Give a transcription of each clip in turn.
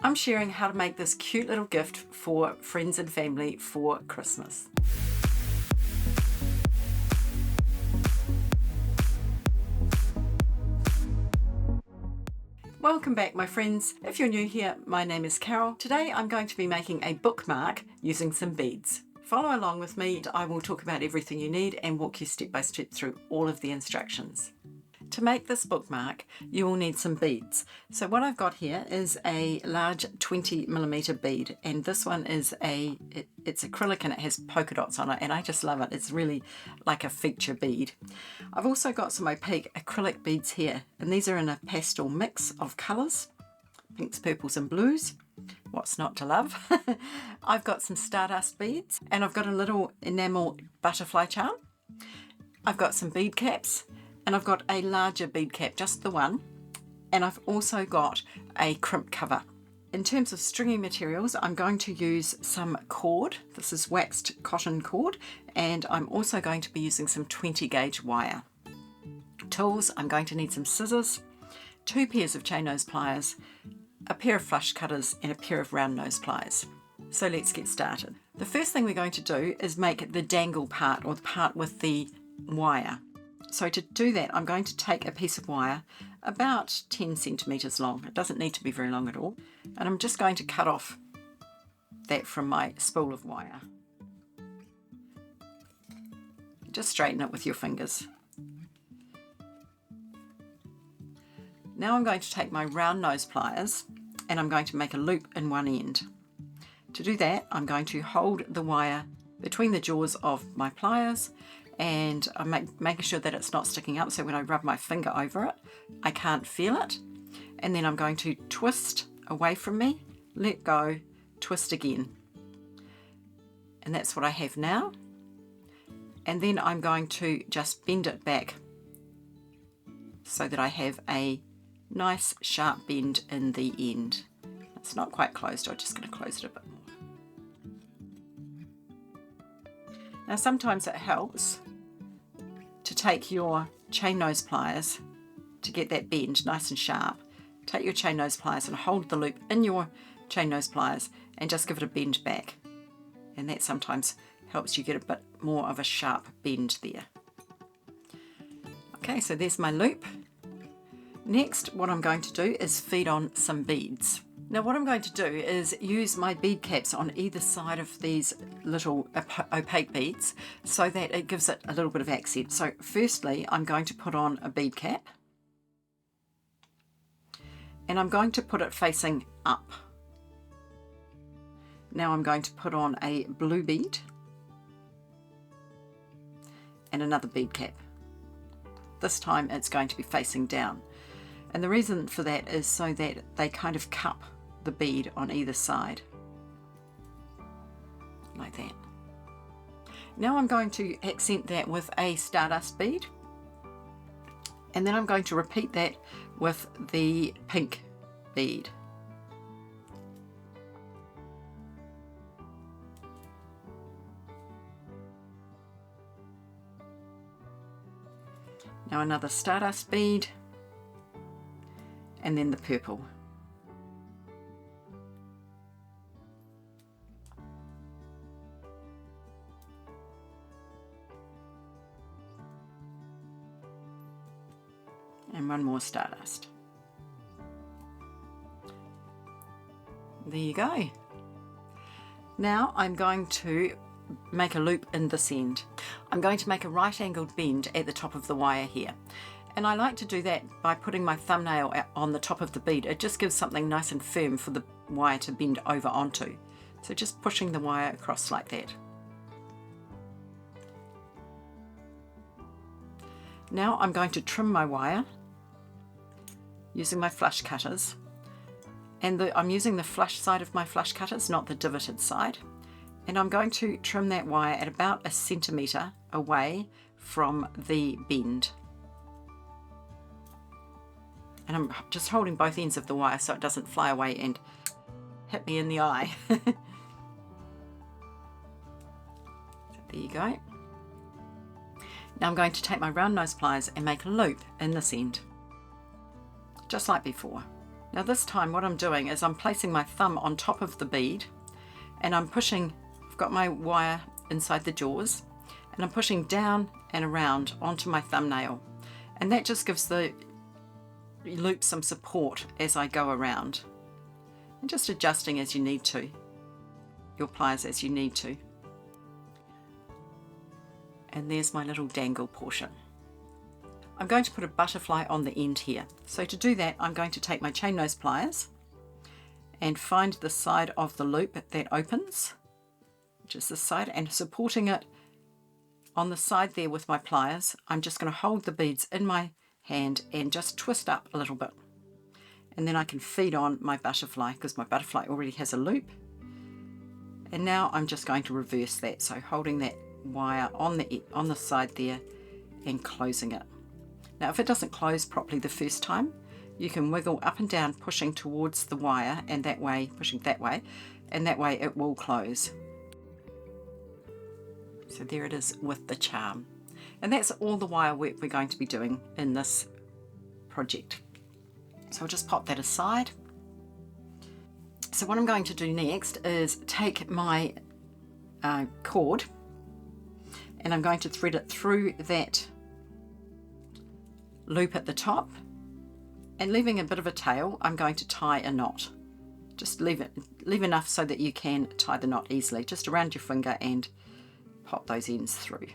I'm sharing how to make this cute little gift for friends and family for Christmas. Welcome back, my friends. If you're new here, my name is Carol. Today I'm going to be making a bookmark using some beads. Follow along with me. I will talk about everything you need and walk you step by step through all of the instructions. To make this bookmark, you will need some beads. So what I've got here is a large 20mm bead, and this one is it's acrylic and it has polka dots on it, and I just love it. It's really like a feature bead. I've also got some opaque acrylic beads here, and these are in a pastel mix of colours, pinks, purples and blues. What's not to love? I've got some stardust beads, and I've got a little enamel butterfly charm. I've got some bead caps, and I've got a larger bead cap, just the one, and I've also got a crimp cover. In terms of stringing materials, I'm going to use some cord. This is waxed cotton cord, and I'm also going to be using some 20 gauge wire. Tools, I'm going to need some scissors, 2 pairs of chain nose pliers, a pair of flush cutters and a pair of round nose pliers. So let's get started. The first thing we're going to do is make the dangle part, or the part with the wire. So to do that, I'm going to take a piece of wire about 10 centimetres long. It doesn't need to be very long at all. And I'm just going to cut off that from my spool of wire. Just straighten it with your fingers. Now I'm going to take my round nose pliers and I'm going to make a loop in one end. To do that, I'm going to hold the wire between the jaws of my pliers, and I'm making sure that it's not sticking up, so when I rub my finger over it, I can't feel it. And then I'm going to twist away from me, let go, twist again. And that's what I have now. And then I'm going to just bend it back so that I have a nice sharp bend in the end. It's not quite closed, I'm just going to close it a bit more. Now sometimes it helps to take your chain nose pliers to get that bend nice and sharp. Take your chain nose pliers and hold the loop in your chain nose pliers and just give it a bend back. And that sometimes helps you get a bit more of a sharp bend there. Okay, so there's my loop. Next, what I'm going to do is feed on some beads. Now what I'm going to do is use my bead caps on either side of these little opaque beads so that it gives it a little bit of accent. So firstly, I'm going to put on a bead cap, and I'm going to put it facing up. Now I'm going to put on a blue bead and another bead cap. This time it's going to be facing down. And the reason for that is so that they kind of cup the bead on either side, like that. Now I'm going to accent that with a stardust bead, and then I'm going to repeat that with the pink bead. Now another stardust bead, and then the purple. And one more stardust. There you go. Now I'm going to make a loop in this end. I'm going to make a right angled bend at the top of the wire here. And I like to do that by putting my thumbnail on the top of the bead. It just gives something nice and firm for the wire to bend over onto. So just pushing the wire across like that. Now I'm going to trim my wire using my flush cutters, and I'm using the flush side of my flush cutters, not the divoted side, and I'm going to trim that wire at about 1 centimetre away from the bend. And I'm just holding both ends of the wire so it doesn't fly away and hit me in the eye. So there you go. Now I'm going to take my round nose pliers and make a loop in this end, just like before. Now this time what I'm doing is I'm placing my thumb on top of the bead, and I'm pushing, I've got my wire inside the jaws, and I'm pushing down and around onto my thumbnail, and that just gives the loop some support as I go around, and just adjusting as you need to, your pliers as you need to. And there's my little dangle portion. I'm going to put a butterfly on the end here. So to do that, I'm going to take my chain nose pliers and find the side of the loop that opens, which is this side, and supporting it on the side there with my pliers, I'm just going to hold the beads in my hand and just twist up a little bit. And then I can feed on my butterfly because my butterfly already has a loop. And now I'm just going to reverse that, so holding that wire on the side there and closing it. Now if it doesn't close properly the first time, you can wiggle up and down, pushing towards the wire, and that way, pushing that way, and that way it will close. So there it is with the charm. And that's all the wire work we're going to be doing in this project. So I'll just pop that aside. So what I'm going to do next is take my cord, and I'm going to thread it through that loop at the top, and leaving a bit of a tail, I'm going to tie a knot. Just leave enough so that you can tie the knot easily, just around your finger, and pop those ends through.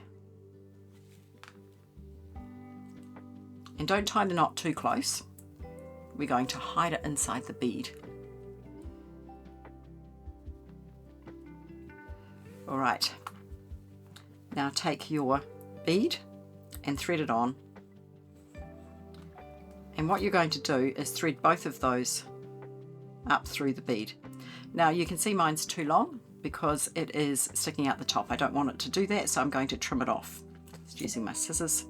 And don't tie the knot too close. We're going to hide it inside the bead. All right, now take your bead and thread it on. And what you're going to do is thread both of those up through the bead. Now you can see mine's too long because it is sticking out the top. I don't want it to do that, so I'm going to trim it off. Just using my scissors.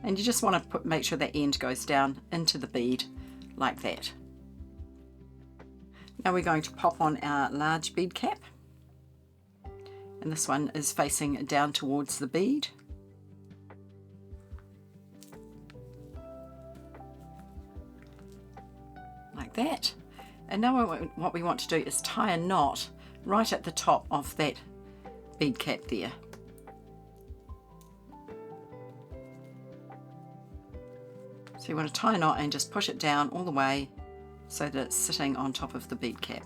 And you just want to make sure that end goes down into the bead like that. Now we're going to pop on our large bead cap, and this one is facing down towards the bead. Like that. And now what we want to do is tie a knot right at the top of that bead cap there. So you want to tie a knot and just push it down all the way so that it's sitting on top of the bead cap.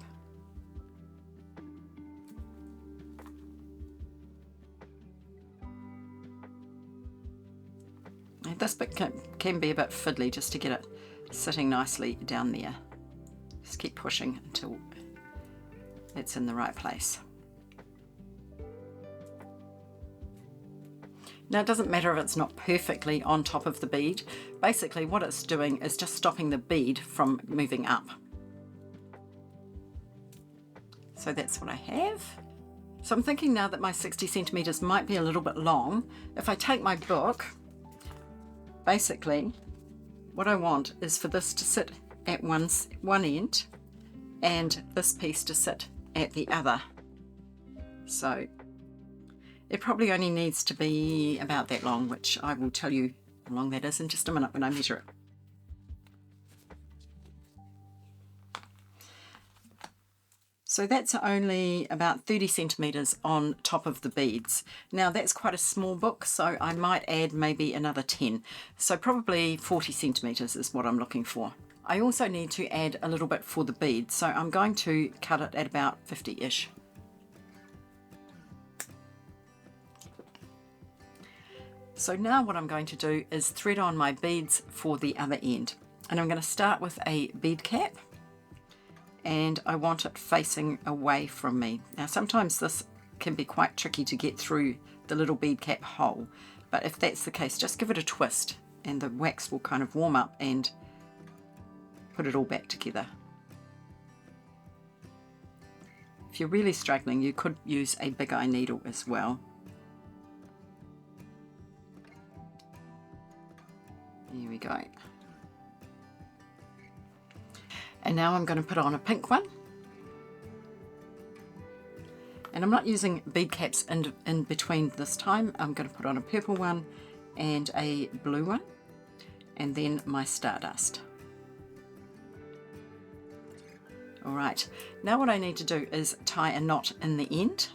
And this bit can be a bit fiddly just to get it sitting nicely down there. Just keep pushing until it's in the right place. Now it doesn't matter if it's not perfectly on top of the bead. Basically what it's doing is just stopping the bead from moving up. So that's what I have. So I'm thinking now that my 60 centimeters might be a little bit long. If I take my book, basically what I want is for this to sit at one end and this piece to sit at the other. So it probably only needs to be about that long, which I will tell you how long that is in just a minute when I measure it. So that's only about 30 centimeters on top of the beads. Now that's quite a small book, so I might add maybe another 10. So probably 40 centimeters is what I'm looking for. I also need to add a little bit for the beads, so I'm going to cut it at about 50-ish. So now what I'm going to do is thread on my beads for the other end. And I'm going to start with a bead cap, and I want it facing away from me. Now sometimes this can be quite tricky to get through the little bead cap hole, but if that's the case, just give it a twist and the wax will kind of warm up and put it all back together. If you're really struggling, you could use a big eye needle as well. There we go. And now I'm going to put on a pink one. And I'm not using bead caps in between this time. I'm going to put on a purple one and a blue one, and then my stardust. All right, now what I need to do is tie a knot in the end.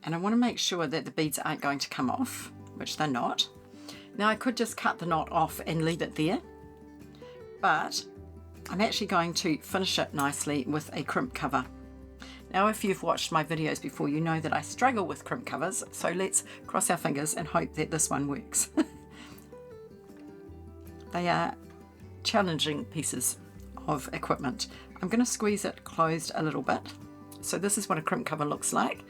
And I want to make sure that the beads aren't going to come off, which they're not. Now I could just cut the knot off and leave it there, but I'm actually going to finish it nicely with a crimp cover. Now if you've watched my videos before, you know that I struggle with crimp covers, so let's cross our fingers and hope that this one works. They are challenging pieces of equipment. I'm going to squeeze it closed a little bit. So this is what a crimp cover looks like,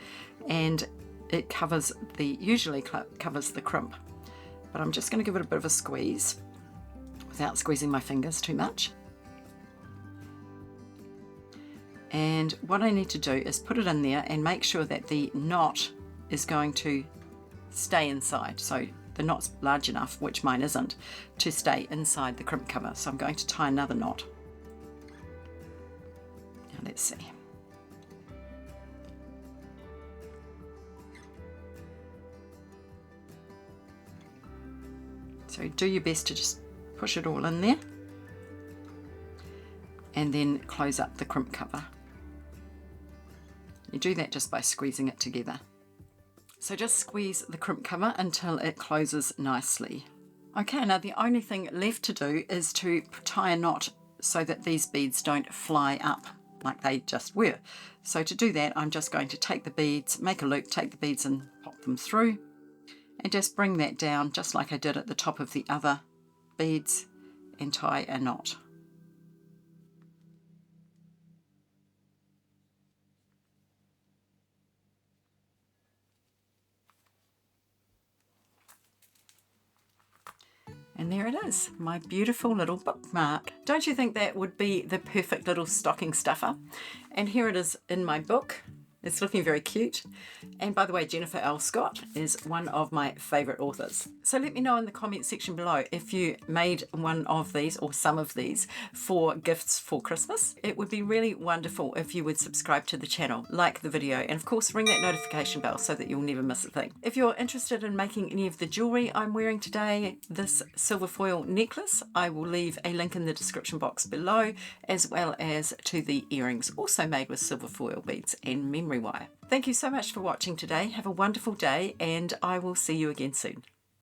and it covers usually covers the crimp, but I'm just going to give it a bit of a squeeze without squeezing my fingers too much. And what I need to do is put it in there and make sure that the knot is going to stay inside. So the knot's large enough, which mine isn't, to stay inside the crimp cover. So I'm going to tie another knot. Now let's see. So do your best to just push it all in there and then close up the crimp cover. You do that just by squeezing it together. So just squeeze the crimp cover until it closes nicely. Okay, now the only thing left to do is to tie a knot so that these beads don't fly up like they just were. So to do that, I'm just going to take the beads, make a loop, take the beads and pop them through, and just bring that down just like I did at the top of the other beads and tie a knot. And there it is, my beautiful little bookmark. Don't you think that would be the perfect little stocking stuffer? And here it is in my book. It's looking very cute. And by the way, Jennifer L. Scott is one of my favourite authors. So let me know in the comment section below if you made one of these or some of these for gifts for Christmas. It would be really wonderful if you would subscribe to the channel, like the video, and of course ring that notification bell so that you'll never miss a thing. If you're interested in making any of the jewellery I'm wearing today, this silver foil necklace, I will leave a link in the description box below, as well as to the earrings, also made with silver foil beads and memory wire. Thank you so much for watching today. Have a wonderful day, and I will see you again soon.